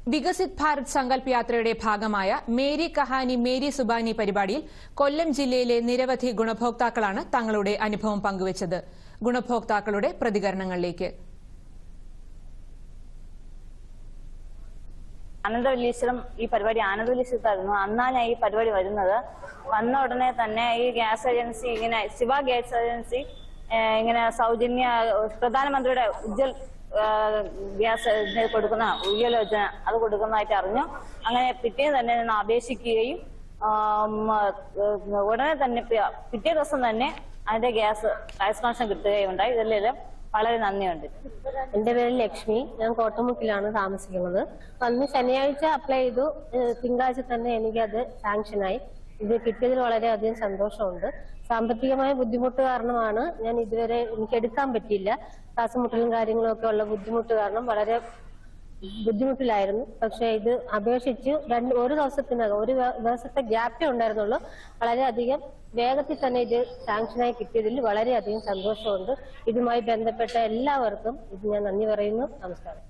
വികസിത് ഭാരത് സങ്കൽപ് യാത്രയുടെ ഭാഗമായ Mary Kahani Mary Zubani പരിപാടിയിൽ കൊല്ലം ജില്ലയിലെ നിരവധി ഗുണഭോക്താക്കളാണ് തങ്ങളുടെ അനുഭവം പങ്കുവച്ചത്. ഗുണഭോക്താക്കളുടെ പ്രതികരണങ്ങളിലേക്ക്. ആനന്ദവല്ലീശ്വരം ഈ പരിപാടി ആനന്ദവല്ലീശ്വരത്തായിരുന്നു. അന്നാണ് ഈ പരിപാടി വരുന്നത്. വന്ന ഉടനെ തന്നെ ഈ ഗ്യാസ് ഏജൻസി ഇങ്ങനെ ശിവ ഗ്യാസ് ഏജൻസി ഇങ്ങനെ സൗജന്യ പ്രധാനമന്ത്രിയുടെ ഉജ്ജ്വൽ ഗ്യാസ് കൊടുക്കുന്ന ഉജ്ജ്വല യോജന അത് കൊടുക്കുന്നതായിട്ട് അറിഞ്ഞു. അങ്ങനെ പിറ്റേന്ന് തന്നെ നിന്ന് അപേക്ഷിക്കുകയും ഉടനെ തന്നെ പിറ്റേ ദിവസം തന്നെ അതിന്റെ ഗ്യാസ് കണക്ഷൻ കിട്ടുകയുണ്ടായി. ഇതെല്ലാം വളരെ നന്ദിയുണ്ട്. എന്റെ പേര് ലക്ഷ്മി. ഞാൻ കോട്ടമുക്കിലാണ് താമസിക്കുന്നത്. അന്ന് ശനിയാഴ്ച അപ്ലൈ ചെയ്തു. തിങ്കളാഴ്ച തന്നെ എനിക്കത് സാങ്ഷനായി. ഇത് കിട്ടിയതിൽ വളരെയധികം സന്തോഷമുണ്ട്. സാമ്പത്തികമായ ബുദ്ധിമുട്ട് കാരണമാണ് ഞാൻ ഇതുവരെ എനിക്ക് എടുക്കാൻ പറ്റിയില്ല. ശ്വാസമുട്ടലും കാര്യങ്ങളും ഒക്കെ ഉള്ള ബുദ്ധിമുട്ട് കാരണം വളരെ ബുദ്ധിമുട്ടിലായിരുന്നു. പക്ഷെ ഇത് അപേക്ഷിച്ച് ഒരു ദിവസത്തെ ഗ്യാപ്പേ ഉണ്ടായിരുന്നുള്ളൂ. വളരെയധികം വേഗത്തിൽ തന്നെ ഇത് സാങ്ഷനായി കിട്ടിയതിൽ വളരെയധികം സന്തോഷമുണ്ട്. ഇതുമായി ബന്ധപ്പെട്ട എല്ലാവർക്കും ഇത് ഞാൻ നന്ദി പറയുന്നു. നമസ്കാരം.